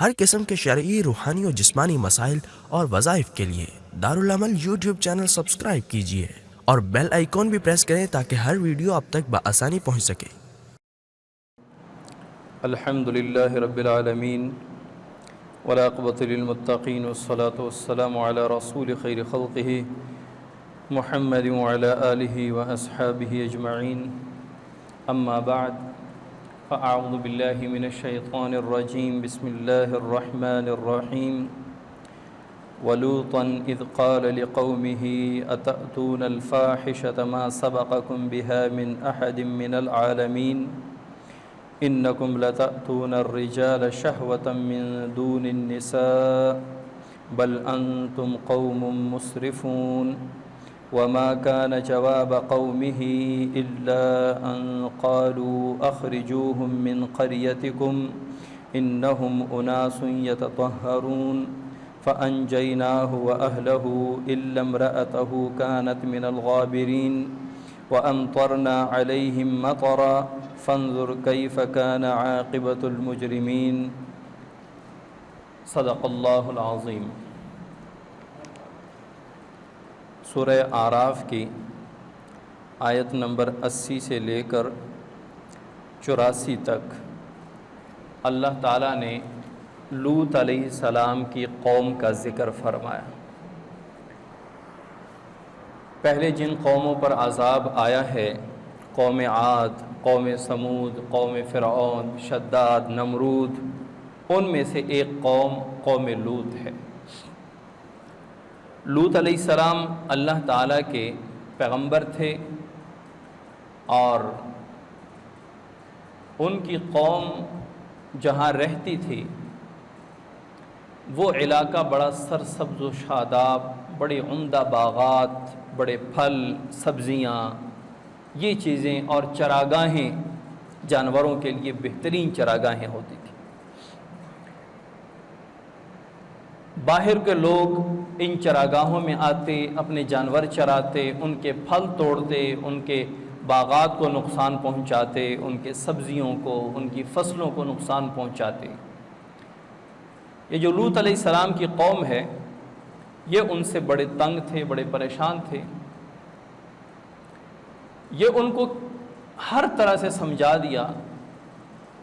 ہر قسم کے شرعی، روحانی اور جسمانی مسائل اور وظائف کے لیے دارالعمل یوٹیوب چینل سبسکرائب کیجیے اور بیل آئیکن بھی پریس کریں تاکہ ہر ویڈیو آپ تک بآسانی پہنچ سکے۔ الحمد للہ رب العالمین والعاقبۃ للمتقین والصلاة والسلام علی رسول خیر خلقہ محمد وعلی آلہ واصحابہ اجمعین، اما بعد فاعوذ باللہ من الشیطان الرجیم، بسم اللہ الرحمن الرحیم۔ ولوطا اذ قال لقومہ اتأتون الفاحشة ما سبقکم بها من احد من العالمین انکم لتأتون الرجال شہوة من دون النساء بل انتم قوم مسرفون۔ وما كان جواب قومه إلا أن قالوا أخرجوهم من قريتكم إنهم أناس يتطهرون فأنجيناه وأهله إلا امرأته كانت من الغابرين وأمطرنا عليهم مطرا فانظر كيف كان عاقبة المجرمين۔ صدق اللہ العظیم۔ سورہ اعراف کی آیت نمبر 80 سے لے کر 84 تک اللہ تعالیٰ نے لوط علیہ السلام کی قوم کا ذکر فرمایا۔ پہلے جن قوموں پر عذاب آیا ہے، قوم عاد، قوم سمود، قوم فرعون، شداد، نمرود، ان میں سے ایک قوم لوط ہے۔ لوط علیہ السلام اللہ تعالیٰ کے پیغمبر تھے اور ان کی قوم جہاں رہتی تھی وہ علاقہ بڑا سرسبز و شاداب، بڑے عمدہ باغات، بڑے پھل، سبزیاں، یہ چیزیں اور چراگاہیں، جانوروں کے لیے بہترین چراگاہیں ہوتی تھیں۔ باہر کے لوگ ان چراگاہوں میں آتے، اپنے جانور چراتے، ان کے پھل توڑتے، ان کے باغات کو نقصان پہنچاتے، ان کے سبزیوں کو، ان کی فصلوں کو نقصان پہنچاتے۔ یہ جو لوط علیہ السلام کی قوم ہے، یہ ان سے بڑے تنگ تھے، بڑے پریشان تھے۔ یہ ان کو ہر طرح سے سمجھا دیا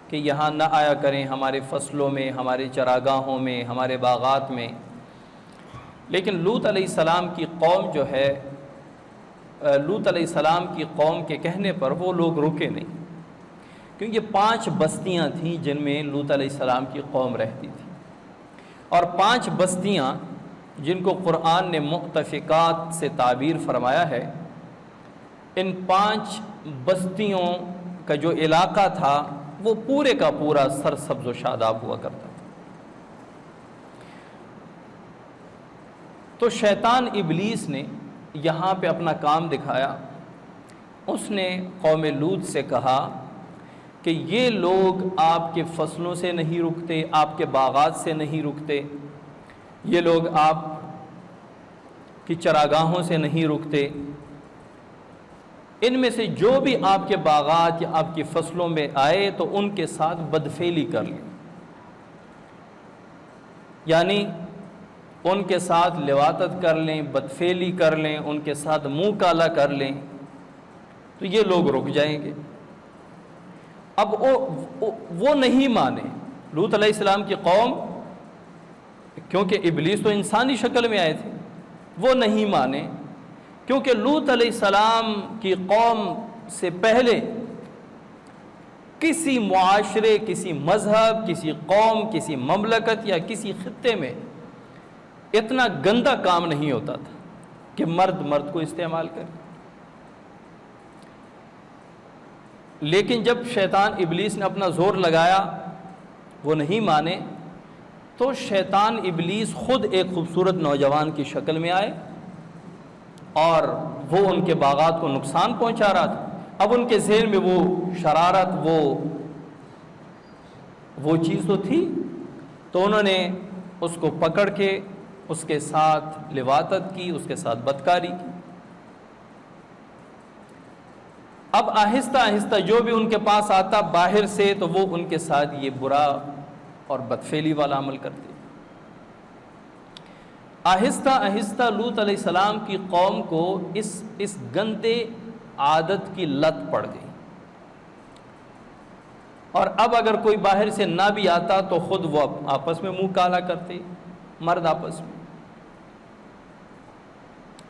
کہ یہاں نہ آیا کریں، ہمارے فصلوں میں، ہمارے چراگاہوں میں، ہمارے باغات میں۔ لیکن لوط علیہ السلام کی قوم جو ہے، لوط علیہ السلام کی قوم کے کہنے پر وہ لوگ رکے نہیں، کیونکہ 5 بستیاں تھیں جن میں لوط علیہ السلام کی قوم رہتی تھی، اور 5 بستیاں جن کو قرآن نے مؤتفقات سے تعبیر فرمایا ہے، ان 5 بستیوں کا جو علاقہ تھا وہ پورے کا پورا سرسبز و شاداب ہوا کرتا تھا۔ تو شیطان ابلیس نے یہاں پہ اپنا کام دکھایا۔ اس نے قوم لوط سے کہا کہ یہ لوگ آپ کے فصلوں سے نہیں رکتے، آپ کے باغات سے نہیں رکتے، یہ لوگ آپ کی چراگاہوں سے نہیں رکتے، ان میں سے جو بھی آپ کے باغات یا آپ کی فصلوں میں آئے تو ان کے ساتھ بدفعلی کر لیں، یعنی ان کے ساتھ لواطت کر لیں، بدفعلی کر لیں، ان کے ساتھ منہ کالا کر لیں، تو یہ لوگ رک جائیں گے۔ اب وہ نہیں مانے، لوط علیہ السلام کی قوم، کیونکہ ابلیس تو انسانی شکل میں آئے تھے، وہ نہیں مانے، کیونکہ لوط علیہ السلام کی قوم سے پہلے کسی معاشرے، کسی مذہب، کسی قوم، کسی مملکت یا کسی خطے میں اتنا گندا کام نہیں ہوتا تھا کہ مرد کو استعمال کرے۔ لیکن جب شیطان ابلیس نے اپنا زور لگایا، وہ نہیں مانے، تو شیطان ابلیس خود ایک خوبصورت نوجوان کی شکل میں آئے اور وہ ان کے باغات کو نقصان پہنچا رہا تھا۔ اب ان کے ذہن میں وہ شرارت، وہ چیز تو تھی، تو انہوں نے اس کو پکڑ کے اس کے ساتھ لواطت کی، اس کے ساتھ بدکاری کی۔ اب آہستہ آہستہ جو بھی ان کے پاس آتا باہر سے، تو وہ ان کے ساتھ یہ برا اور بدفعلی والا عمل کرتے. آہستہ آہستہ لوط علیہ السلام کی قوم کو اس گندے عادت کی لت پڑ گئی، اور اب اگر کوئی باہر سے نہ بھی آتا تو خود وہ آپس میں منہ کالا کرتے، مرد آپس میں.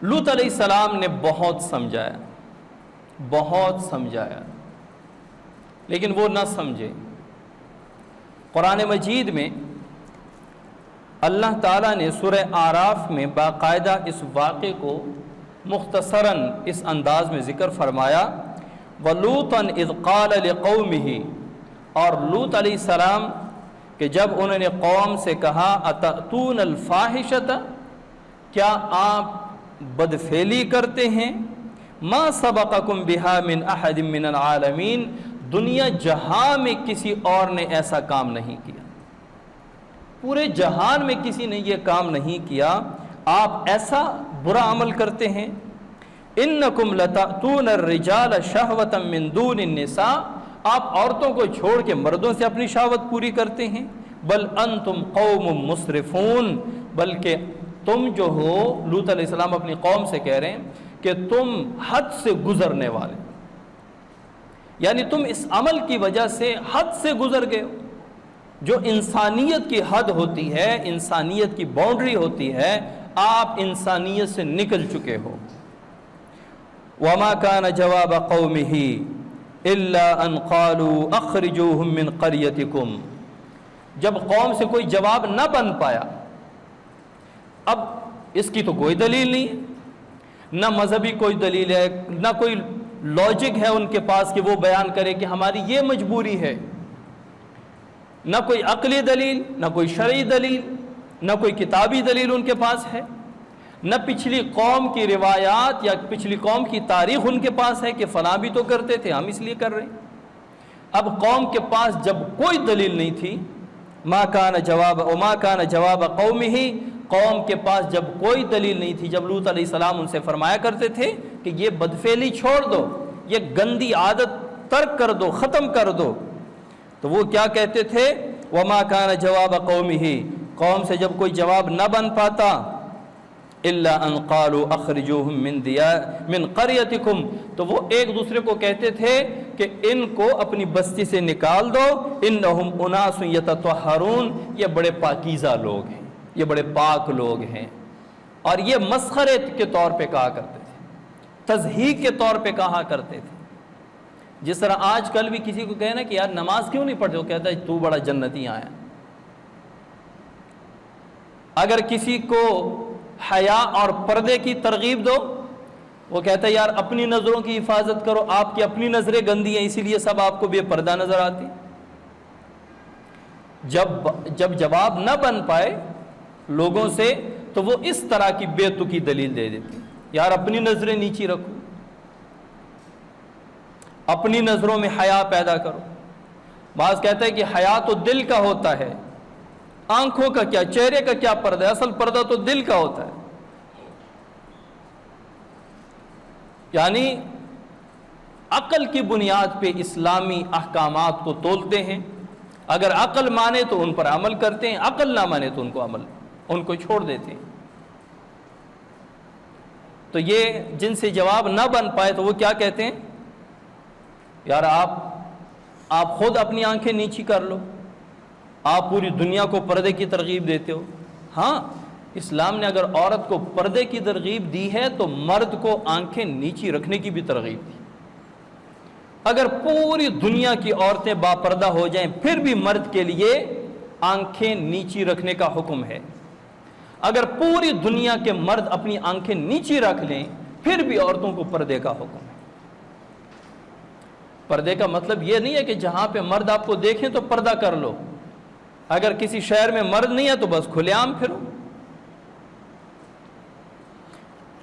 لوط علیہ السلام نے بہت سمجھایا لیکن وہ نہ سمجھے. قرآن مجید میں اللہ تعالیٰ نے سورہ اعراف میں باقاعدہ اس واقعے کو مختصراً اس انداز میں ذکر فرمایا، وَلُوطًا اِذْ قَالَ لِقَوْمِهِ، اور لوط علیہ السلام کہ جب انہوں نے قوم سے کہا اَتَأْتُونَ الْفَاحِشَةَ، کیا آپ بدفعلی کرتے ہیں، مَا سَبَقَكُمْ بِهَا مِنْ أَحَدٍ مِّنَ الْعَالَمِينَ، دنیا جہاں میں کسی اور نے ایسا کام نہیں کیا، پورے جہان میں کسی نے یہ کام نہیں کیا، آپ ایسا برا عمل کرتے ہیں. انکم لتأتون الرجال شہوة من دون النساء، آپ عورتوں کو چھوڑ کے مردوں سے اپنی شہوت پوری کرتے ہیں. بل انتم قوم مسرفون، بلکہ تم جو ہو، لوط علیہ السلام اپنی قوم سے کہہ رہے ہیں کہ تم حد سے گزرنے والے، یعنی تم اس عمل کی وجہ سے حد سے گزر گئے ہو. جو انسانیت کی حد ہوتی ہے، انسانیت کی باؤنڈری ہوتی ہے، آپ انسانیت سے نکل چکے ہو. وما كان جواب قومه الا ان قالوا اخرجوهم من قريتكم، جب قوم سے کوئی جواب نہ بن پایا، اب اس کی تو کوئی دلیل نہیں ہے، نہ مذہبی کوئی دلیل ہے، نہ کوئی لاجک ہے ان کے پاس کہ وہ بیان کرے کہ ہماری یہ مجبوری ہے، نہ کوئی عقلی دلیل، نہ کوئی شرعی دلیل، نہ کوئی کتابی دلیل ان کے پاس ہے، نہ پچھلی قوم کی روایات یا پچھلی قوم کی تاریخ ان کے پاس ہے کہ فلاں بھی تو کرتے تھے، ہم اس لیے کر رہے ہیں. اب قوم کے پاس جب کوئی دلیل نہیں تھی، ما کان جواب قومہ، قوم کے پاس جب کوئی دلیل نہیں تھی، جب لوط علیہ السلام ان سے فرمایا کرتے تھے کہ یہ بدفعلی چھوڑ دو، یہ گندی عادت ترک کر دو، ختم کر دو، تو وہ کیا کہتے تھے؟ وما کان جواب قومہ، قوم سے جب کوئی جواب نہ بن پاتا، الا ان قالوا اخرجوهم من قريتكم، تو وہ ایک دوسرے کو کہتے تھے کہ ان کو اپنی بستی سے نکال دو، انہم اناس یتطہرون، یہ بڑے پاکیزہ لوگ ہیں، یہ بڑے پاک لوگ ہیں. اور یہ مسخرے کے طور پہ کہا کرتے تھے، تضحیک کے طور پہ کہا کرتے تھے. جس طرح آج کل بھی کسی کو کہنا کہ یار نماز کیوں نہیں پڑھتے، وہ کہتا ہے تو بڑا جنتی آیا. اگر کسی کو حیا اور پردے کی ترغیب دو، وہ کہتا ہے یار اپنی نظروں کی حفاظت کرو، آپ کی اپنی نظریں گندی ہیں اسی لیے سب آپ کو بے پردہ نظر آتی. جب جواب نہ بن پائے لوگوں سے تو وہ اس طرح کی بے تکی دلیل دے دیتے، یار اپنی نظریں نیچی رکھو، اپنی نظروں میں حیا پیدا کرو. بعض کہتا ہے کہ حیا تو دل کا ہوتا ہے، آنکھوں کا کیا، چہرے کا کیا پردہ ہے، اصل پردہ تو دل کا ہوتا ہے. یعنی عقل کی بنیاد پہ اسلامی احکامات کو تولتے ہیں، اگر عقل مانے تو ان پر عمل کرتے ہیں، عقل نہ مانے تو ان کو چھوڑ دیتے ہیں. تو یہ جن سے جواب نہ بن پائے تو وہ کیا کہتے ہیں؟ یار آپ خود اپنی آنکھیں نیچی کر لو، آپ پوری دنیا کو پردے کی ترغیب دیتے ہو. ہاں، اسلام نے اگر عورت کو پردے کی ترغیب دی ہے تو مرد کو آنکھیں نیچی رکھنے کی بھی ترغیب دی. اگر پوری دنیا کی عورتیں باپردہ ہو جائیں پھر بھی مرد کے لیے آنکھیں نیچی رکھنے کا حکم ہے. اگر پوری دنیا کے مرد اپنی آنکھیں نیچی رکھ لیں پھر بھی عورتوں کو پردے کا حکم ہے. پردے کا مطلب یہ نہیں ہے کہ جہاں پہ مرد آپ کو دیکھیں تو پردہ کر لو، اگر کسی شہر میں مرد نہیں ہے تو بس کھلے عام پھرو.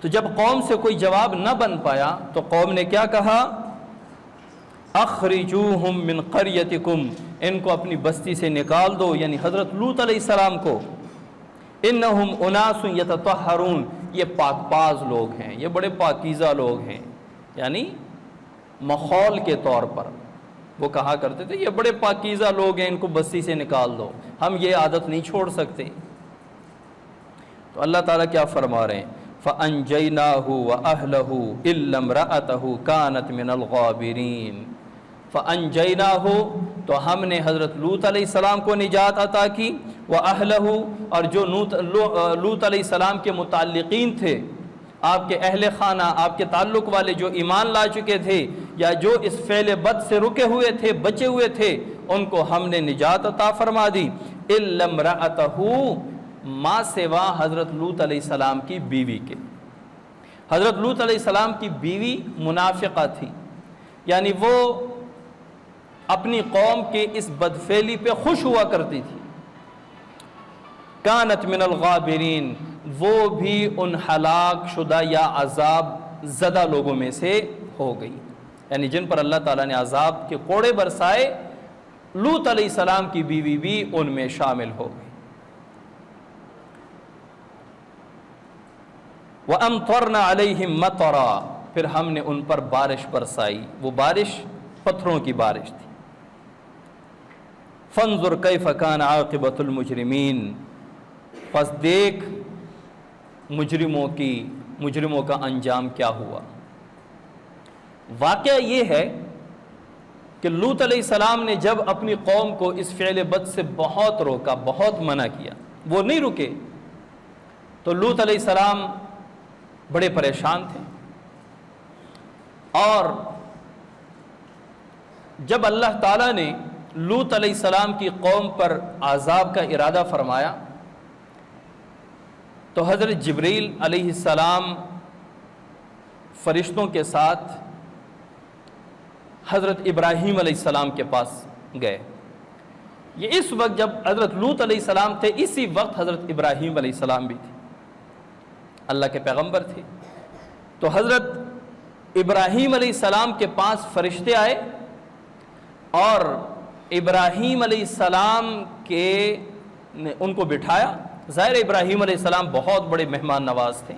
تو جب قوم سے کوئی جواب نہ بن پایا تو قوم نے کیا کہا؟ اخرجوہم من قریتکم، ان کو اپنی بستی سے نکال دو، یعنی حضرت لوط علیہ السلام کو. انہم اناس یتطہرون، یہ پاک باز لوگ ہیں، یہ بڑے پاکیزہ لوگ ہیں. یعنی ماحول کے طور پر، وہ کہا کرتے تھے یہ بڑے پاکیزہ لوگ ہیں، ان کو بستی سے نکال دو، ہم یہ عادت نہیں چھوڑ سکتے۔ تو اللہ تعالیٰ کیا فرما رہے ہیں؟ فَأَنْجَيْنَاهُ وَأَهْلَهُ إِلَّا امْرَأَتَهُ كَانَتْ مِنَ الْغَابِرِينَ۔ فَأَنْجَيْنَاهُ، تو ہم نے حضرت لوط علیہ السلام کو نجات عطا کی، وَأَهْلَهُ، اور جو لوط علیہ السلام کے متعلقین تھے، آپ کے اہل خانہ، آپ کے تعلق والے جو ایمان لا چکے تھے یا جو اس فعل بد سے رکے ہوئے تھے، بچے ہوئے تھے، ان کو ہم نے نجات عطا فرما دی۔ إِلَّا امْرَأَتَهُ، ما سوا حضرت لوط علیہ السلام کی بیوی کے۔ حضرت لوط علیہ السلام کی بیوی منافقہ تھی، یعنی وہ اپنی قوم کے اس بدفعلی پہ خوش ہوا کرتی تھی۔ کانت من الغابرین، وہ بھی ان ہلاک شدہ یا عذاب زدہ لوگوں میں سے ہو گئی، یعنی جن پر اللہ تعالیٰ نے عذاب کے کوڑے برسائے، لوط علیہ السلام کی بیوی بھی ان میں شامل ہو گئی۔ وَأَمْطَرْنَا عَلَيْهِمْ مَطَرًا، پھر ہم نے ان پر بارش برسائی، وہ بارش پتھروں کی بارش تھی۔ فَانظُرْ كَيْفَ كَانَ عَاقِبَةُ الْمُجْرِمِينَ، پس دیکھ مجرموں کا انجام کیا ہوا۔ واقعہ یہ ہے کہ لوط علیہ السلام نے جب اپنی قوم کو اس فعل بد سے بہت روکا، بہت منع کیا، وہ نہیں رکے، تو لوط علیہ السلام بڑے پریشان تھے۔ اور جب اللہ تعالیٰ نے لوط علیہ السلام کی قوم پر عذاب کا ارادہ فرمایا تو حضرت جبریل علیہ السلام فرشتوں کے ساتھ حضرت ابراہیم علیہ السلام کے پاس گئے۔ یہ اس وقت جب حضرت لوط علیہ السلام تھے، اسی وقت حضرت ابراہیم علیہ السلام بھی تھے، اللہ کے پیغمبر تھے۔ تو حضرت ابراہیم علیہ السلام کے پاس فرشتے آئے اور ابراہیم علیہ السلام نے ان کو بٹھایا۔ ظاہر ابراہیم علیہ السلام بہت بڑے مہمان نواز تھے۔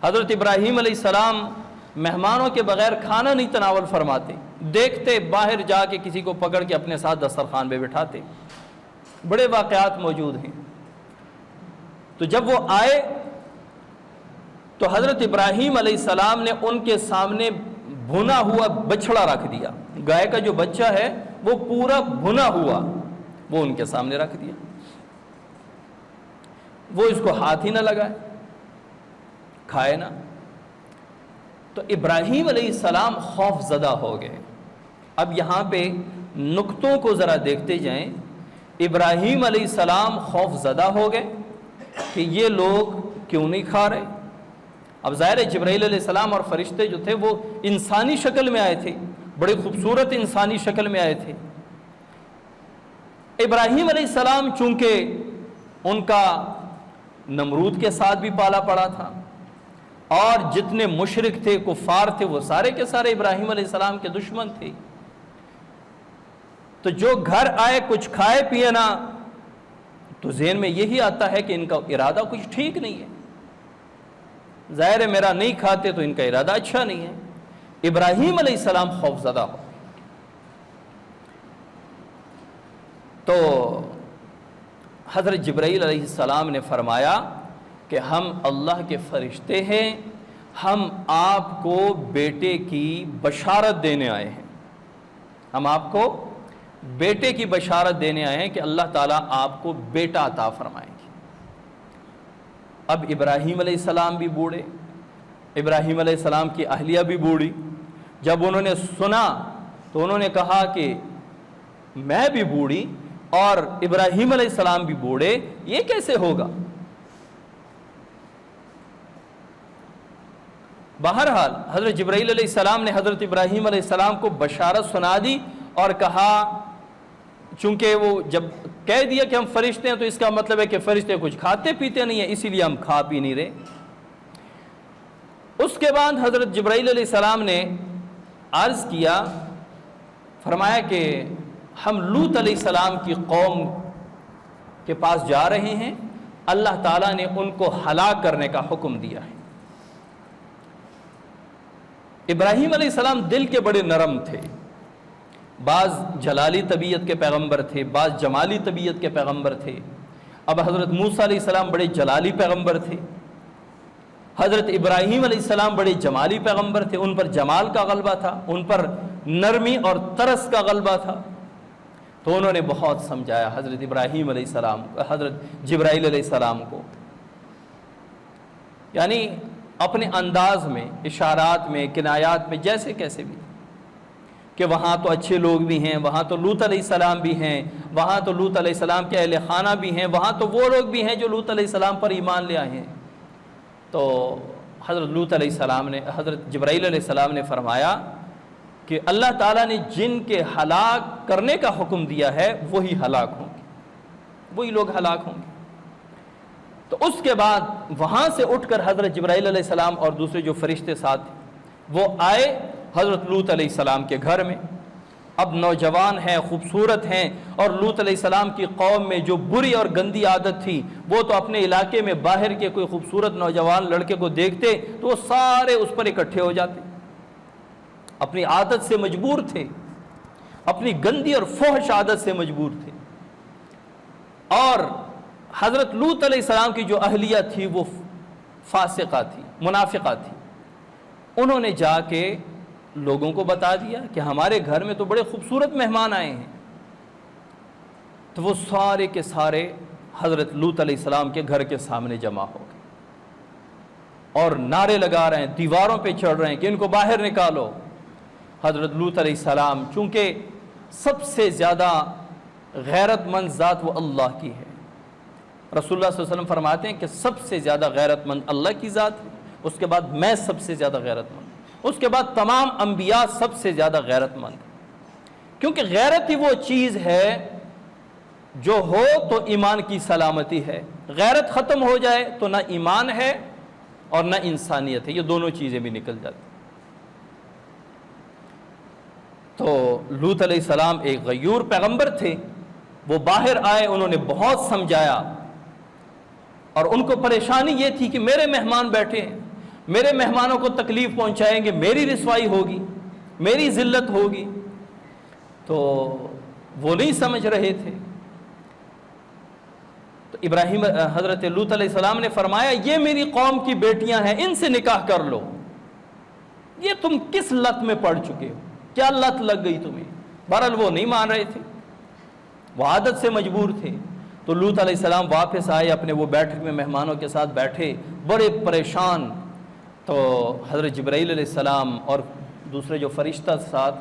حضرت ابراہیم علیہ السلام مہمانوں کے بغیر کھانا نہیں تناول فرماتے، دیکھتے باہر جا کے کسی کو پکڑ کے اپنے ساتھ دسترخوان پہ بٹھاتے۔ بڑے واقعات موجود ہیں۔ تو جب وہ آئے تو حضرت ابراہیم علیہ السلام نے ان کے سامنے بھنا ہوا بچڑا رکھ دیا، گائے کا جو بچہ ہے وہ پورا بھنا ہوا، وہ ان کے سامنے رکھ دیا۔ وہ اس کو ہاتھ ہی نہ لگائے، کھائے نہ۔ تو ابراہیم علیہ السلام خوف زدہ ہو گئے۔ اب یہاں پہ نقطوں کو ذرا دیکھتے جائیں۔ ابراہیم علیہ السلام خوف زدہ ہو گئے کہ یہ لوگ کیوں نہیں کھا رہے۔ اب ظاہر ہے جبرائیل علیہ السلام اور فرشتے جو تھے وہ انسانی شکل میں آئے تھے، بڑی خوبصورت انسانی شکل میں آئے تھے۔ ابراہیم علیہ السلام چونکہ ان کا نمرود کے ساتھ بھی پالا پڑا تھا، اور جتنے مشرک تھے، کفار تھے، وہ سارے کے سارے ابراہیم علیہ السلام کے دشمن تھے۔ تو جو گھر آئے کچھ کھائے پیے نہ، تو ذہن میں یہی آتا ہے کہ ان کا ارادہ کچھ ٹھیک نہیں ہے۔ ظاہر ہے میرا نہیں کھاتے تو ان کا ارادہ اچھا نہیں ہے۔ ابراہیم علیہ السلام خوف زدہ ہو۔ تو حضرت جبرائیل علیہ السلام نے فرمایا کہ ہم اللہ کے فرشتے ہیں، ہم آپ کو بیٹے کی بشارت دینے آئے ہیں، ہم آپ کو بیٹے کی بشارت دینے آئے ہیں کہ اللہ تعالیٰ آپ کو بیٹا عطا فرمائیں گے۔ اب ابراہیم علیہ السلام بھی بوڑھے، ابراہیم علیہ السلام کی اہلیہ بھی بوڑھی۔ جب انہوں نے سنا تو انہوں نے کہا کہ میں بھی بوڑھی اور ابراہیم علیہ السلام بھی بوڑھے، یہ کیسے ہوگا؟ بہرحال حضرت جبرائیل علیہ السلام نے حضرت ابراہیم علیہ السلام کو بشارت سنا دی اور کہا، چونکہ وہ جب کہہ دیا کہ ہم فرشتے ہیں تو اس کا مطلب ہے کہ فرشتے کچھ کھاتے پیتے نہیں ہیں، اسی لیے ہم کھا پی نہیں رہے۔ اس کے بعد حضرت جبرائیل علیہ السلام نے عرض کیا، فرمایا کہ ہم لوط علیہ السلام کی قوم کے پاس جا رہے ہیں، اللہ تعالیٰ نے ان کو ہلاک کرنے کا حکم دیا ہے۔ ابراہیم علیہ السلام دل کے بڑے نرم تھے، بعض جلالی طبیعت کے پیغمبر تھے، بعض جمالی طبیعت کے پیغمبر تھے۔ اب حضرت موسیٰ علیہ السلام بڑے جلالی پیغمبر تھے، حضرت ابراہیم علیہ السلام بڑے جمالی پیغمبر تھے، ان پر جمال کا غلبہ تھا، ان پر نرمی اور ترس کا غلبہ تھا۔ تو انہوں نے بہت سمجھایا حضرت ابراہیم علیہ السلام، حضرت جبرائیل علیہ السلام کو، یعنی اپنے انداز میں، اشارات میں، کنایات میں، جیسے کیسے بھی، کہ وہاں تو اچھے لوگ بھی ہیں، وہاں تو لوط علیہ السلام بھی ہیں، وہاں تو لوط علیہ السلام کے اہل خانہ بھی ہیں، وہاں تو وہ لوگ بھی ہیں جو لوط علیہ السلام پر ایمان لے آئے ہیں۔ تو حضرت لوط علیہ السلام نے، حضرت جبرائیل علیہ السلام نے فرمایا کہ اللہ تعالیٰ نے جن کے ہلاک کرنے کا حکم دیا ہے وہی ہلاک ہوں گے، وہی لوگ ہلاک ہوں گے۔ تو اس کے بعد وہاں سے اٹھ کر حضرت جبرائیل علیہ السلام اور دوسرے جو فرشتے ساتھ تھے وہ آئے حضرت لوط علیہ السلام کے گھر میں۔ اب نوجوان ہیں، خوبصورت ہیں، اور لوط علیہ السلام کی قوم میں جو بری اور گندی عادت تھی، وہ تو اپنے علاقے میں باہر کے کوئی خوبصورت نوجوان لڑکے کو دیکھتے تو وہ سارے اس پر اکٹھے ہو جاتے، اپنی عادت سے مجبور تھے، اپنی گندی اور فحش عادت سے مجبور تھے۔ اور حضرت لوط علیہ السلام کی جو اہلیہ تھی وہ فاسقہ تھی، منافقہ تھی۔ انہوں نے جا کے لوگوں کو بتا دیا کہ ہمارے گھر میں تو بڑے خوبصورت مہمان آئے ہیں۔ تو وہ سارے کے سارے حضرت لوط علیہ السلام کے گھر کے سامنے جمع ہو گئے اور نعرے لگا رہے ہیں، دیواروں پہ چڑھ رہے ہیں کہ ان کو باہر نکالو۔ حضرت لوط علیہ السلام چونکہ سب سے زیادہ غیرت مند ذات وہ اللہ کی ہے، رسول اللہ صلی اللہ علیہ وسلم فرماتے ہیں کہ سب سے زیادہ غیرت مند اللہ کی ذات ہے، اس کے بعد میں سب سے زیادہ غیرت مند، اس کے بعد تمام انبیاء سب سے زیادہ غیرت مند، کیونکہ غیرت ہی وہ چیز ہے جو ہو تو ایمان کی سلامتی ہے، غیرت ختم ہو جائے تو نہ ایمان ہے اور نہ انسانیت ہے، یہ دونوں چیزیں بھی نکل جاتی۔ تو لوط علیہ السلام ایک غیور پیغمبر تھے، وہ باہر آئے، انہوں نے بہت سمجھایا، اور ان کو پریشانی یہ تھی کہ میرے مہمان بیٹھے ہیں، میرے مہمانوں کو تکلیف پہنچائیں گے، میری رسوائی ہوگی، میری ذلت ہوگی، تو وہ نہیں سمجھ رہے تھے۔ تو حضرت لوط علیہ السلام نے فرمایا یہ میری قوم کی بیٹیاں ہیں، ان سے نکاح کر لو۔ یہ تم کس لت میں پڑ چکے ہو، کیا لت لگ گئی تمہیں؟ بہرحال وہ نہیں مان رہے تھے، وہ عادت سے مجبور تھے۔ تو لوط علیہ السلام واپس آئے، اپنے وہ بیٹھک میں مہمانوں کے ساتھ بیٹھے، بڑے پریشان۔ تو حضرت جبرائیل علیہ السلام اور دوسرے جو فرشتہ ساتھ،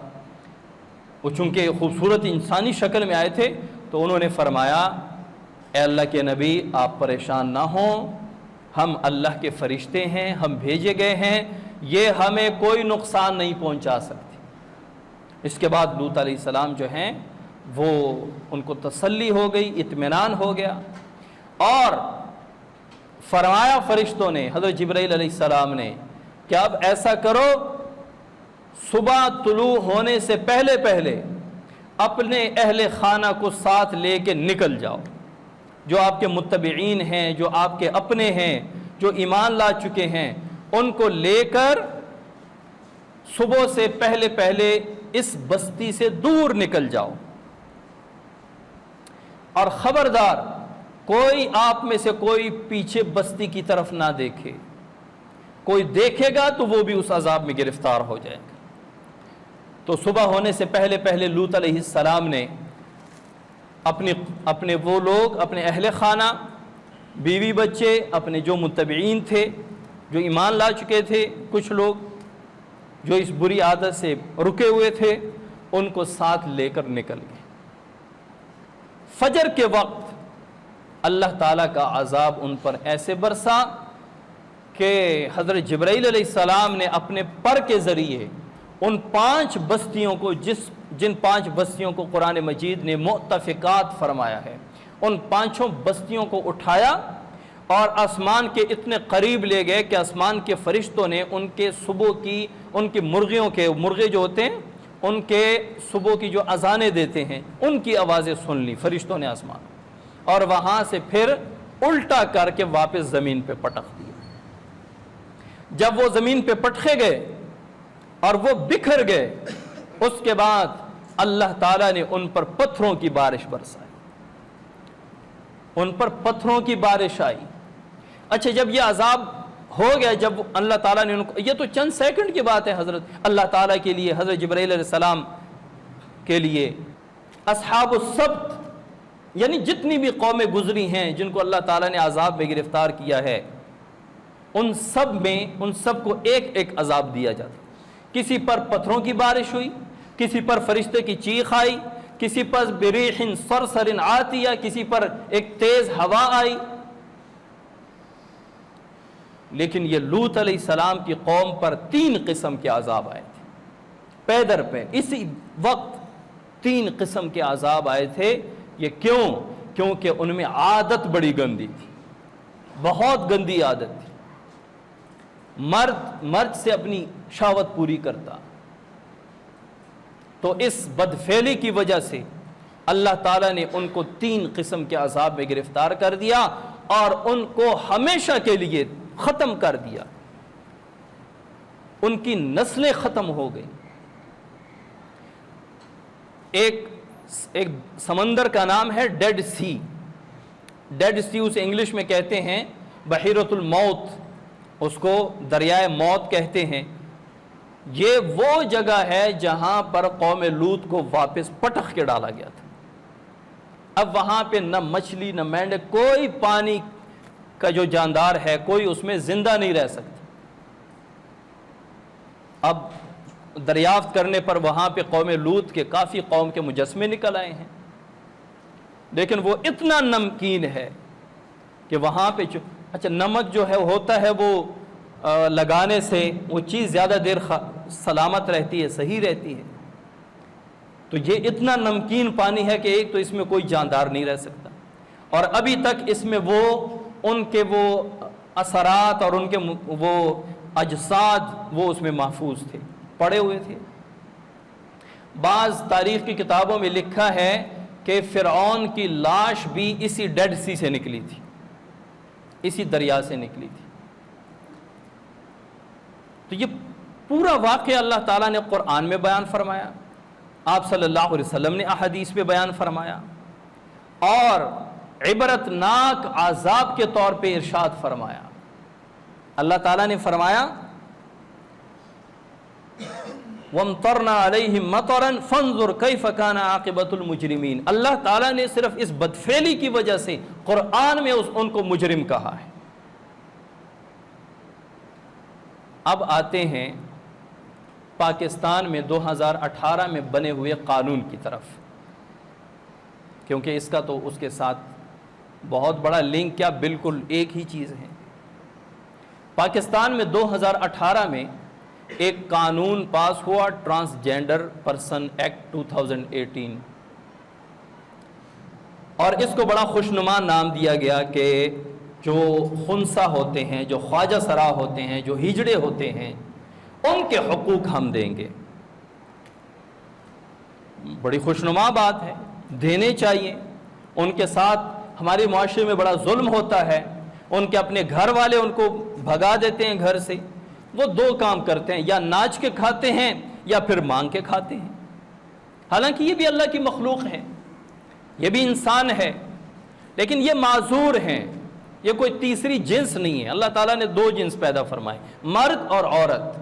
وہ چونکہ خوبصورت انسانی شکل میں آئے تھے، تو انہوں نے فرمایا اے اللہ کے نبی آپ پریشان نہ ہوں، ہم اللہ کے فرشتے ہیں، ہم بھیجے گئے ہیں، یہ ہمیں کوئی نقصان نہیں پہنچا سکتی۔ اس کے بعد لوط علیہ السلام جو ہیں وہ ان کو تسلی ہو گئی، اطمینان ہو گیا، اور فرمایا فرشتوں نے، حضرت جبرائیل علیہ السلام نے، کہ اب ایسا کرو صبح طلوع ہونے سے پہلے پہلے اپنے اہل خانہ کو ساتھ لے کے نکل جاؤ، جو آپ کے متبعین ہیں، جو آپ کے اپنے ہیں، جو ایمان لا چکے ہیں، ان کو لے کر صبح سے پہلے پہلے اس بستی سے دور نکل جاؤ، اور خبردار کوئی آپ میں سے کوئی پیچھے بستی کی طرف نہ دیکھے، کوئی دیکھے گا تو وہ بھی اس عذاب میں گرفتار ہو جائے گا۔ تو صبح ہونے سے پہلے پہلے لوط علیہ السلام نے اپنے وہ لوگ، اپنے اہل خانہ، بیوی بچے، اپنے جو متبعین تھے، جو ایمان لا چکے تھے، کچھ لوگ جو اس بری عادت سے رکے ہوئے تھے، ان کو ساتھ لے کر نکل گئے۔ فجر کے وقت اللہ تعالیٰ کا عذاب ان پر ایسے برسا کہ حضرت جبرائیل علیہ السلام نے اپنے پر کے ذریعے ان 5 بستیوں کو، جن 5 بستیوں کو قرآن مجید نے مؤتفقات فرمایا ہے، ان 5 بستیوں کو اٹھایا اور آسمان کے اتنے قریب لے گئے کہ آسمان کے فرشتوں نے ان کے صبح کی، ان کی مرغے جو ہوتے ہیں، ان کے صبح کی جو اذانیں دیتے ہیں، ان کی آوازیں سن لی فرشتوں نے آسمان، اور وہاں سے پھر الٹا کر کے واپس زمین پہ پٹخ دیا۔ جب وہ زمین پہ پٹخے گئے اور وہ بکھر گئے، اس کے بعد اللہ تعالیٰ نے ان پر پتھروں کی بارش برسائی، ان پر پتھروں کی بارش آئی۔ اچھا جب یہ عذاب ہو گیا، جب اللہ تعالیٰ نے ان کو، یہ تو چند سیکنڈ کی بات ہے حضرت اللہ تعالیٰ کے لیے، حضرت جبرائیل علیہ السلام کے لیے اصحاب السبت یعنی جتنی بھی قومیں گزری ہیں جن کو اللہ تعالیٰ نے عذاب میں گرفتار کیا ہے، ان سب کو ایک ایک عذاب دیا جاتا۔ کسی پر پتھروں کی بارش ہوئی، کسی پر فرشتے کی چیخ آئی، کسی پر بریح صرصر عاتیہ، کسی پر ایک تیز ہوا آئی۔ لیکن یہ لوط علیہ السلام کی قوم پر 3 قسم کے عذاب آئے تھے، پے در پے اسی وقت 3 قسم کے عذاب آئے تھے۔ یہ کیوں؟ کیونکہ ان میں عادت بڑی گندی تھی، بہت گندی عادت تھی۔ مرد سے اپنی شہوت پوری کرتا، تو اس بدفعلی کی وجہ سے اللہ تعالیٰ نے ان کو 3 قسم کے عذاب میں گرفتار کر دیا اور ان کو ہمیشہ کے لیے ختم کر دیا، ان کی نسلیں ختم ہو گئیں۔ ایک سمندر کا نام ہے ڈیڈ سی، ڈیڈ سی اسے انگلش میں کہتے ہیں بحیرۃ الموت، اس کو دریائے موت کہتے ہیں۔ یہ وہ جگہ ہے جہاں پر قوم لوط کو واپس پٹخ کے ڈالا گیا تھا۔ اب وہاں پہ نہ مچھلی نہ مینڈک، کوئی پانی کا جو جاندار ہے کوئی اس میں زندہ نہیں رہ سکتا۔ اب دریافت کرنے پر وہاں پہ قوم لوط کے کافی قوم کے مجسمے نکل آئے ہیں، لیکن وہ اتنا نمکین ہے کہ وہاں پہ اچھا نمک جو ہے ہوتا ہے وہ لگانے سے وہ چیز زیادہ دیر سلامت رہتی ہے، صحیح رہتی ہے، تو یہ اتنا نمکین پانی ہے کہ ایک تو اس میں کوئی جاندار نہیں رہ سکتا، اور ابھی تک اس میں ان کے وہ اثرات اور ان کے وہ اجساد وہ اس میں محفوظ تھے، پڑے ہوئے تھے۔ بعض تاریخ کی کتابوں میں لکھا ہے کہ فرعون کی لاش بھی اسی ڈیڈ سی سے نکلی تھی، اسی دریا سے نکلی تھی۔ تو یہ پورا واقعہ اللہ تعالیٰ نے قرآن میں بیان فرمایا، آپ صلی اللہ علیہ وسلم نے احادیث میں بیان فرمایا، اور عبرتناک عذاب کے طور پہ ارشاد فرمایا۔ اللہ تعالیٰ نے فرمایا وَامْطَرْنَا عَلَيْهِمْ مَطَرًا فَانظُرْ كَيْفَ كَانَ عَاقِبَةُ الْمُجْرِمِينَ۔ اللہ تعالیٰ نے صرف اس بدفعلی کی وجہ سے قرآن میں ان کو مجرم کہا ہے۔ اب آتے ہیں پاکستان میں 2018 میں بنے ہوئے قانون کی طرف، کیونکہ اس کا تو اس کے ساتھ بہت بڑا لنک کیا، بالکل ایک ہی چیز ہے۔ پاکستان میں 2018 میں ایک قانون پاس ہوا، ٹرانسجینڈر پرسن ایکٹ 2018، اور اس کو بڑا خوشنما نام دیا گیا کہ جو خنثی ہوتے ہیں، جو خواجہ سرا ہوتے ہیں، جو ہجڑے ہوتے ہیں، ان کے حقوق ہم دیں گے۔ بڑی خوشنما بات ہے، دینے چاہیے۔ ان کے ساتھ ہمارے معاشرے میں بڑا ظلم ہوتا ہے، ان کے اپنے گھر والے ان کو بھگا دیتے ہیں گھر سے۔ وہ 2 کام کرتے ہیں، یا ناچ کے کھاتے ہیں یا پھر مانگ کے کھاتے ہیں، حالانکہ یہ بھی اللہ کی مخلوق ہے، یہ بھی انسان ہے، لیکن یہ معذور ہیں، یہ کوئی تیسری جنس نہیں ہے۔ اللہ تعالیٰ نے 2 جنس پیدا فرمائے، مرد اور عورت۔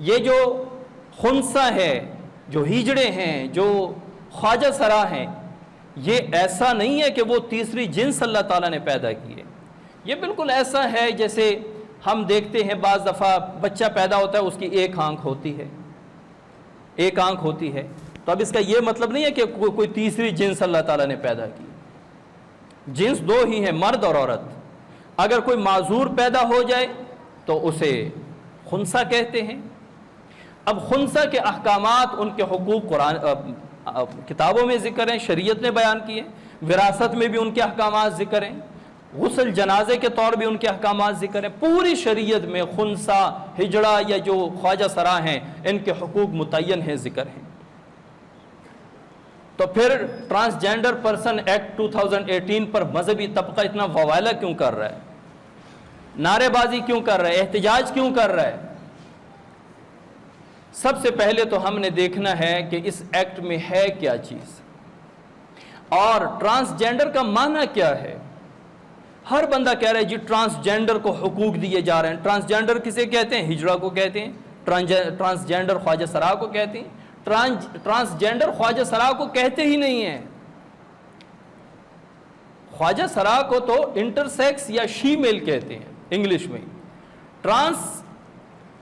یہ جو خنثی ہے، جو ہیجڑے ہیں، جو خواجہ سرا ہیں، یہ ایسا نہیں ہے کہ وہ تیسری جنس اللہ تعالیٰ نے پیدا کی ہے۔ یہ بالکل ایسا ہے جیسے ہم دیکھتے ہیں بعض دفعہ بچہ پیدا ہوتا ہے، اس کی 1 آنکھ ہوتی ہے، 1 آنکھ ہوتی ہے، تو اب اس کا یہ مطلب نہیں ہے کہ کوئی تیسری جنس اللہ تعالیٰ نے پیدا کی۔ جنس 2 ہی ہیں، مرد اور عورت۔ اگر کوئی معذور پیدا ہو جائے تو اسے خنثی کہتے ہیں۔ اب خنثی کے احکامات، ان کے حقوق قرآن کتابوں میں ذکر ہیں، شریعت نے بیان کیے، وراثت میں بھی ان کے احکامات ذکر ہیں، غسل جنازے کے طور بھی ان کے احکامات ذکر ہیں۔ پوری شریعت میں خنثی، ہجڑا یا جو خواجہ سرا ہیں، ان کے حقوق متعین ہیں، ذکر ہیں۔ تو پھر ٹرانسجینڈر پرسن ایکٹ 2018 پر مذہبی طبقہ اتنا وویلا کیوں کر رہا ہے، نعرے بازی کیوں کر رہا ہے، احتجاج کیوں کر رہا ہے؟ سب سے پہلے تو ہم نے دیکھنا ہے کہ اس ایکٹ میں ہے کیا چیز اور ٹرانسجینڈر کا معنی کیا ہے. ہر بندہ کہہ رہا ہے جی ٹرانسجینڈر کو حقوق دیے جا رہے ہیں. ٹرانسجینڈر کسے کہتے ہیں؟ ہجڑا کو کہتے ہیں. ٹرانسجینڈر خواجہ سرا کو کہتے ہیں. ٹرانسجینڈر خواجہ سرا کو کہتے ہی نہیں ہیں. خواجہ سرا کو تو انٹرسیکس یا شی میل کہتے ہیں انگلش میں. ٹرانس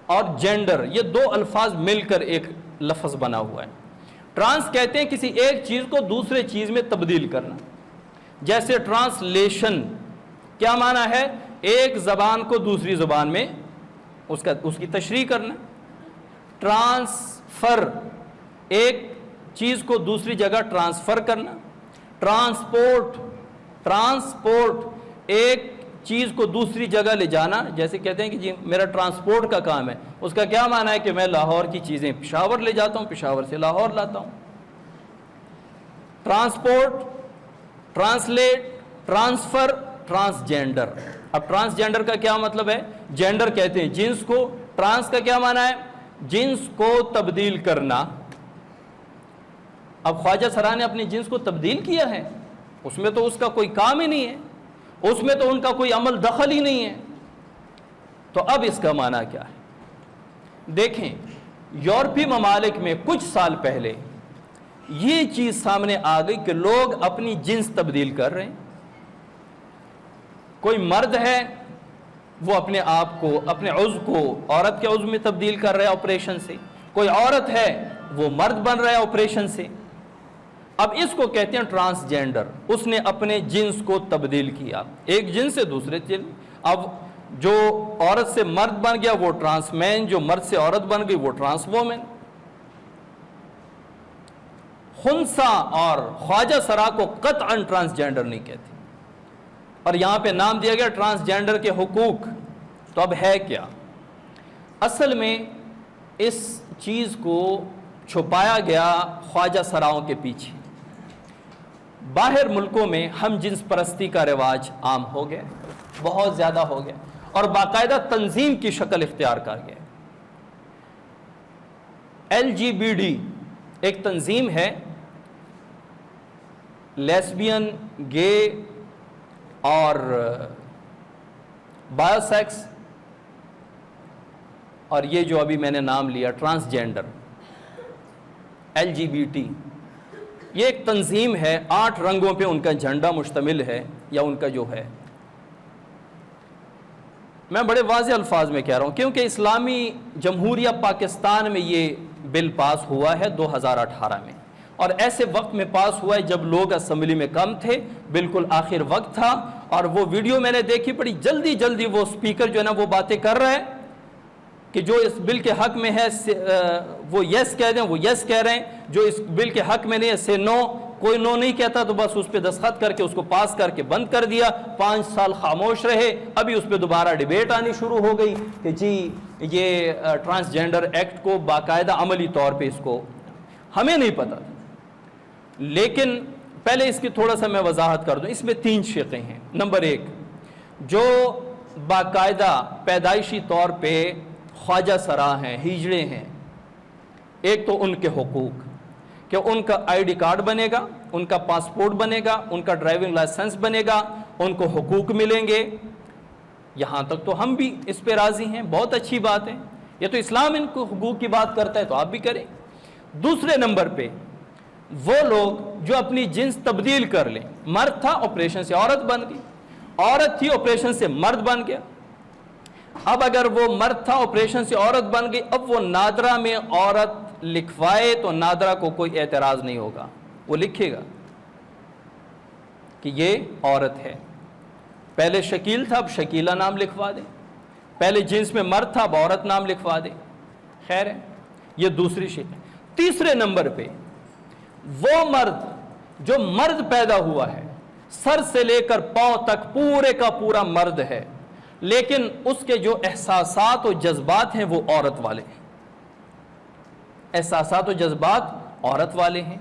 اور جینڈر یہ دو الفاظ مل کر ایک لفظ بنا ہوا ہے. ٹرانس کہتے ہیں کسی ایک چیز کو دوسرے چیز میں تبدیل کرنا. جیسے ٹرانسلیشن کیا معنی ہے؟ ایک زبان کو دوسری زبان میں اس کی تشریح کرنا. ٹرانسفر ایک چیز کو دوسری جگہ ٹرانسفر کرنا. ٹرانسپورٹ ایک چیز کو دوسری جگہ لے جانا. جیسے کہتے ہیں کہ جی میرا ٹرانسپورٹ کا کام ہے, اس کا کیا معنی ہے کہ میں لاہور کی چیزیں پشاور لے جاتا ہوں, پشاور سے لاہور لاتا ہوں. Transport, translate, transfer, transgender. اب ٹرانسجینڈر کا کیا مطلب ہے؟ جینڈر کہتے ہیں جنس کو, ٹرانس کا کیا معنی ہے؟ جنس کو تبدیل کرنا. اب خواجہ سرا نے اپنی جنس کو تبدیل کیا ہے, اس میں تو اس کا کوئی کام ہی نہیں ہے, اس میں تو ان کا کوئی عمل دخل ہی نہیں ہے. تو اب اس کا معنی کیا ہے؟ دیکھیں یورپی ممالک میں کچھ سال پہلے یہ چیز سامنے آ گئی کہ لوگ اپنی جنس تبدیل کر رہے ہیں. کوئی مرد ہے وہ اپنے آپ کو, اپنے عضو کو عورت کے عضو میں تبدیل کر رہا ہے آپریشن سے. کوئی عورت ہے وہ مرد بن رہا ہے آپریشن سے. اب اس کو کہتے ہیں ٹرانسجینڈر. اس نے اپنے جنس کو تبدیل کیا, ایک جنس سے دوسرے جنس. اب جو عورت سے مرد بن گیا وہ ٹرانس مین, جو مرد سے عورت بن گئی وہ ٹرانس وومن. خنسا اور خواجہ سرا کو قطعاً ٹرانسجینڈر نہیں کہتے, اور یہاں پہ نام دیا گیا ٹرانسجینڈر کے حقوق. تو اب ہے کیا؟ اصل میں اس چیز کو چھپایا گیا خواجہ سراؤں کے پیچھے. باہر ملکوں میں ہم جنس پرستی کا رواج عام ہو گیا, بہت زیادہ ہو گیا, اور باقاعدہ تنظیم کی شکل اختیار کر گیا. LGBT ایک تنظیم ہے, لیسبین, گے اور بایو سیکس, اور یہ جو ابھی میں نے نام لیا ٹرانسجینڈر, LGBT. یہ ایک تنظیم ہے, 8 رنگوں پہ ان کا جھنڈا مشتمل ہے, یا ان کا جو ہے. میں بڑے واضح الفاظ میں کہہ رہا ہوں کیونکہ اسلامی جمہوریہ پاکستان میں یہ بل پاس ہوا ہے 2018 میں, اور ایسے وقت میں پاس ہوا ہے جب لوگ اسمبلی میں کم تھے, بالکل آخر وقت تھا. اور وہ ویڈیو میں نے دیکھی, بڑی جلدی جلدی وہ سپیکر جو ہے نا وہ باتیں کر رہے ہیں کہ جو اس بل کے حق میں ہے وہ یس کہہ دیں, وہ یس کہہ رہے ہیں. جو اس بل کے حق میں نہیں ہے سے نو, کوئی نو نہیں کہتا تو بس اس پہ دستخط کر کے اس کو پاس کر کے بند کر دیا. 5 سال خاموش رہے, ابھی اس پہ دوبارہ ڈیبیٹ آنی شروع ہو گئی کہ جی یہ ٹرانسجینڈر ایکٹ کو باقاعدہ عملی طور پہ اس کو ہمیں نہیں پتا. لیکن پہلے اس کی تھوڑا سا میں وضاحت کر دوں. اس میں 3 شقیں ہیں. نمبر 1, جو باقاعدہ پیدائشی طور پہ خواجہ سرا ہیں, ہجڑے ہیں, ایک تو ان کے حقوق کہ ان کا ID کارڈ بنے گا, ان کا پاسپورٹ بنے گا, ان کا ڈرائیونگ لائسنس بنے گا, ان کو حقوق ملیں گے. یہاں تک تو ہم بھی اس پہ راضی ہیں, بہت اچھی بات ہے. یہ تو اسلام ان کو حقوق کی بات کرتا ہے تو آپ بھی کریں. دوسرے نمبر پہ وہ لوگ جو اپنی جنس تبدیل کر لیں, مرد تھا آپریشن سے عورت بن گئی, عورت تھی آپریشن سے مرد بن گیا. اب اگر وہ مرد تھا آپریشن سے عورت بن گئی, اب وہ نادرا میں عورت لکھوائے تو نادرا کو کوئی اعتراض نہیں ہوگا, وہ لکھے گا کہ یہ عورت ہے. پہلے شکیل تھا, اب شکیلہ نام لکھوا دیں. پہلے جنس میں مرد تھا, اب عورت نام لکھوا دیں. خیر ہے, یہ دوسری شکل. تیسرے نمبر پہ وہ مرد جو مرد پیدا ہوا ہے, سر سے لے کر پاؤں تک پورے کا پورا مرد ہے, لیکن اس کے جو احساسات و جذبات ہیں وہ عورت والے ہیں. احساسات و جذبات عورت والے ہیں.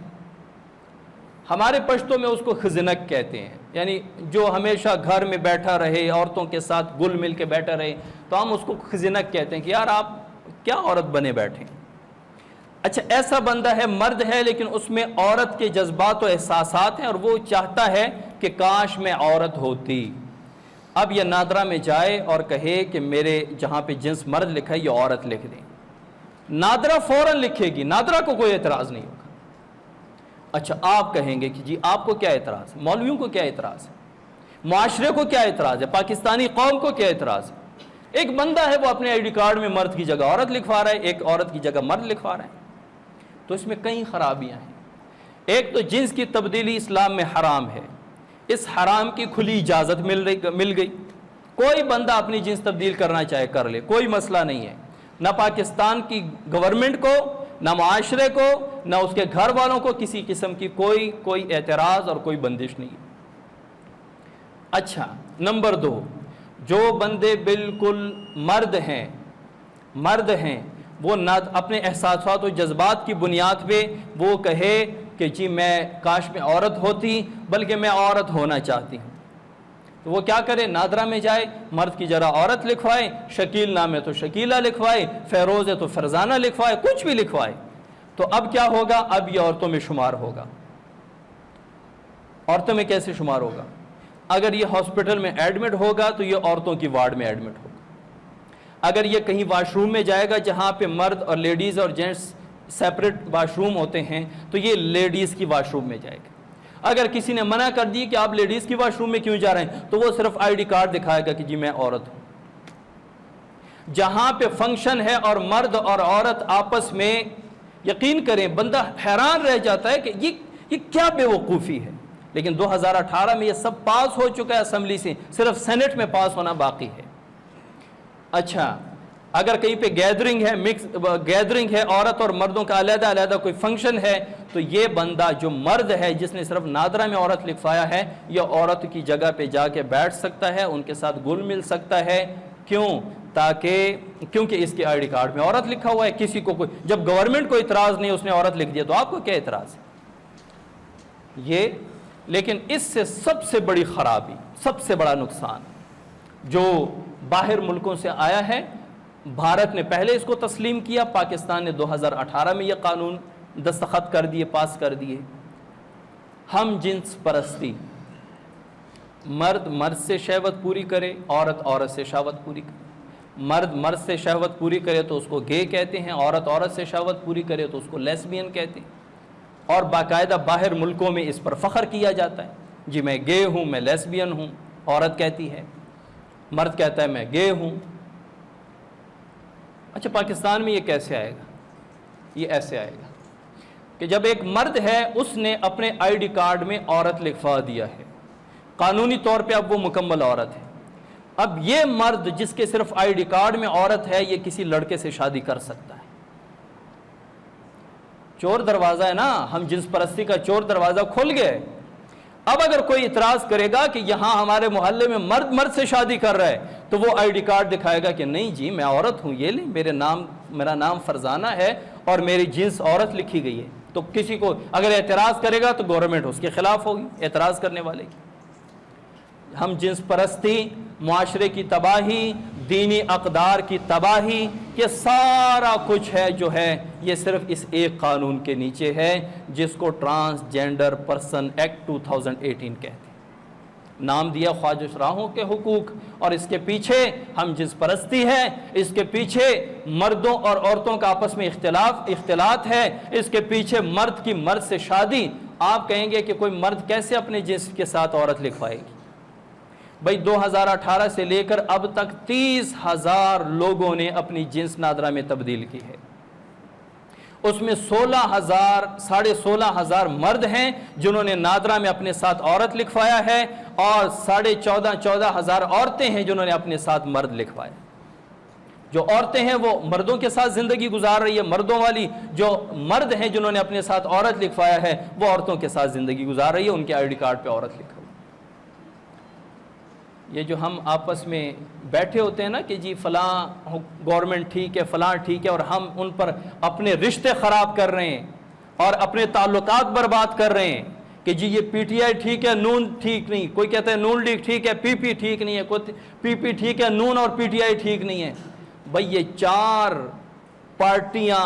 ہمارے پشتوں میں اس کو خزنک کہتے ہیں, یعنی جو ہمیشہ گھر میں بیٹھا رہے, عورتوں کے ساتھ گل مل کے بیٹھا رہے, تو ہم اس کو خزنک کہتے ہیں کہ یار آپ کیا عورت بنے بیٹھے. اچھا ایسا بندہ ہے، مرد ہے، لیکن اس میں عورت کے جذبات و احساسات ہیں اور وہ چاہتا ہے کہ کاش میں عورت ہوتی. اب یہ نادرا میں جائے اور کہے کہ میرے جہاں پہ جنس مرد لکھا ہے یہ عورت لکھ دیں، نادرا فوراً لکھے گی، نادرا کو کوئی اعتراض نہیں ہوگا. اچھا آپ کہیں گے کہ جی آپ کو کیا اعتراض ہے، مولویوں کو کیا اعتراض ہے، معاشرے کو کیا اعتراض ہے، پاکستانی قوم کو کیا اعتراض ہے؟ ایک بندہ ہے وہ اپنے آئی ڈی کارڈ میں مرد کی جگہ عورت لکھوا رہا ہے، ایک عورت کی جگہ مرد لکھوا رہا ہے. تو اس میں کئی خرابیاں ہیں. ایک تو جنس کی تبدیلی اسلام میں حرام ہے، اس حرام کی کھلی اجازت مل گئی. کوئی بندہ اپنی جنس تبدیل کرنا چاہے کر لے، کوئی مسئلہ نہیں ہے. نہ پاکستان کی گورنمنٹ کو، نہ معاشرے کو، نہ اس کے گھر والوں کو کسی قسم کی کوئی اعتراض اور کوئی بندش نہیں ہے. اچھا نمبر 2، جو بندے بالکل مرد ہیں وہ نہ اپنے احساسات و جذبات کی بنیاد پہ وہ کہے کہ جی میں کاش میں عورت ہوتی، بلکہ میں عورت ہونا چاہتی ہوں، تو وہ کیا کرے، نادرا میں جائے، مرد کی جگہ عورت لکھوائے، شکیل نام ہے تو شکیلہ لکھوائے، فیروز ہے تو فرزانہ لکھوائے، کچھ بھی لکھوائے. تو اب کیا ہوگا، اب یہ عورتوں میں شمار ہوگا. عورتوں میں کیسے شمار ہوگا؟ اگر یہ ہاسپٹل میں ایڈمٹ ہوگا تو یہ عورتوں کی وارڈ میں ایڈمٹ ہوگا. اگر یہ کہیں واش روم میں جائے گا جہاں پہ مرد اور لیڈیز اور جینٹس سیپریٹ واش روم ہوتے ہیں تو یہ لیڈیز کی واش روم میں جائے گا. اگر کسی نے منع کر دی کہ آپ لیڈیز کی واش روم میں کیوں جا رہے ہیں تو وہ صرف آئی ڈی کارڈ دکھائے گا کہ جی میں عورت ہوں. جہاں پہ فنکشن ہے اور مرد اور عورت آپس میں، یقین کریں بندہ حیران رہ جاتا ہے کہ یہ کیا بے وقوفی ہے. لیکن 2018 میں یہ سب پاس ہو چکا ہے اسمبلی سے، صرف سینٹ میں پاس ہونا باقی ہے. اچھا اگر کہیں پہ گیدرنگ ہے عورت اور مردوں کا علیحدہ کوئی فنکشن ہے تو یہ بندہ جو مرد ہے جس نے صرف نادرا میں عورت لکھوایا ہے یہ عورت کی جگہ پہ جا کے بیٹھ سکتا ہے، ان کے ساتھ گل مل سکتا ہے. کیوں؟ کیونکہ اس کے آئی ڈی کارڈ میں عورت لکھا ہوا ہے. کسی کو جب گورنمنٹ کو اعتراض نہیں، اس نے عورت لکھ دیا، تو آپ کو کیا اعتراض ہے یہ؟ لیکن اس سے سب سے بڑی خرابی، سب سے بڑا نقصان جو باہر ملکوں سے آیا ہے، بھارت نے پہلے اس کو تسلیم کیا، پاکستان نے 2018 میں یہ قانون دستخط کر دیے، پاس کر دیے. ہم جنس پرستی، مرد سے شہوت پوری کرے، عورت سے شہوت پوری کرے. مرد سے شہوت پوری کرے تو اس کو گے کہتے ہیں، عورت سے شہوت پوری کرے تو اس کو لیسبین کہتے ہیں. اور باقاعدہ باہر ملکوں میں اس پر فخر کیا جاتا ہے، جی میں گے ہوں، میں لیسبین ہوں. عورت کہتی ہے، مرد کہتا ہے میں گے ہوں. اچھا پاکستان میں یہ کیسے آئے گا؟ یہ ایسے آئے گا کہ جب ایک مرد ہے اس نے اپنے آئی ڈی کارڈ میں عورت لکھوا دیا ہے، قانونی طور پہ اب وہ مکمل عورت ہے. اب یہ مرد جس کے صرف آئی ڈی کارڈ میں عورت ہے یہ کسی لڑکے سے شادی کر سکتا ہے. چور دروازہ ہے نا، ہم جنس پرستی کا چور دروازہ کھل گیا ہے. اب اگر کوئی اعتراض کرے گا کہ یہاں ہمارے محلے میں مرد سے شادی کر رہا ہے تو وہ آئی ڈی کارڈ دکھائے گا کہ نہیں جی میں عورت ہوں، یہ لیں میرا نام فرزانہ ہے اور میری جنس عورت لکھی گئی ہے. تو کسی کو اگر اعتراض کرے گا تو گورنمنٹ اس کے خلاف ہوگی، اعتراض کرنے والے کی. ہم جنس پرستی، معاشرے کی تباہی، دینی اقدار کی تباہی، یہ سارا کچھ ہے جو ہے یہ صرف اس ایک قانون کے نیچے ہے جس کو ٹرانسجینڈر پرسن ایکٹ 2018 کہتے ہیں. نام دیا خواجہ شراحوں کے حقوق، اور اس کے پیچھے ہم جنس پرستی ہے، اس کے پیچھے مردوں اور عورتوں کا آپس میں اختلاط ہے، اس کے پیچھے مرد کی مرد سے شادی. آپ کہیں گے کہ کوئی مرد کیسے اپنے جنس کے ساتھ عورت لکھوائے گی؟ بھائی 2018 سے لے کر اب تک 30,000 لوگوں نے اپنی جنس نادرا میں تبدیل کی ہے. اس میں 16,000 مرد ہیں جنہوں نے نادرا میں اپنے ساتھ عورت لکھوایا ہے، اور 14,500 عورتیں ہیں جنہوں نے اپنے ساتھ مرد لکھوایا. جو عورتیں ہیں وہ مردوں کے ساتھ زندگی گزار رہی ہے، مردوں والی. جو مرد ہیں جنہوں نے اپنے ساتھ عورت لکھوایا ہے وہ عورتوں کے ساتھ زندگی گزار رہی ہے، ان کے آئی ڈی کارڈ پہ عورت لکھا. یہ جو ہم آپس میں بیٹھے ہوتے ہیں نا کہ جی فلاں گورنمنٹ ٹھیک ہے، فلاں ٹھیک ہے، اور ہم ان پر اپنے رشتے خراب کر رہے ہیں اور اپنے تعلقات برباد کر رہے ہیں کہ جی یہ پی ٹی آئی ٹھیک ہے، نون ٹھیک نہیں. کوئی کہتا ہے نون لیگ ٹھیک ہے، پی پی ٹھیک نہیں ہے. کوئی پی پی ٹھیک ہے، نون اور پی ٹی آئی ٹھیک نہیں ہے. بھئی یہ 4 پارٹیاں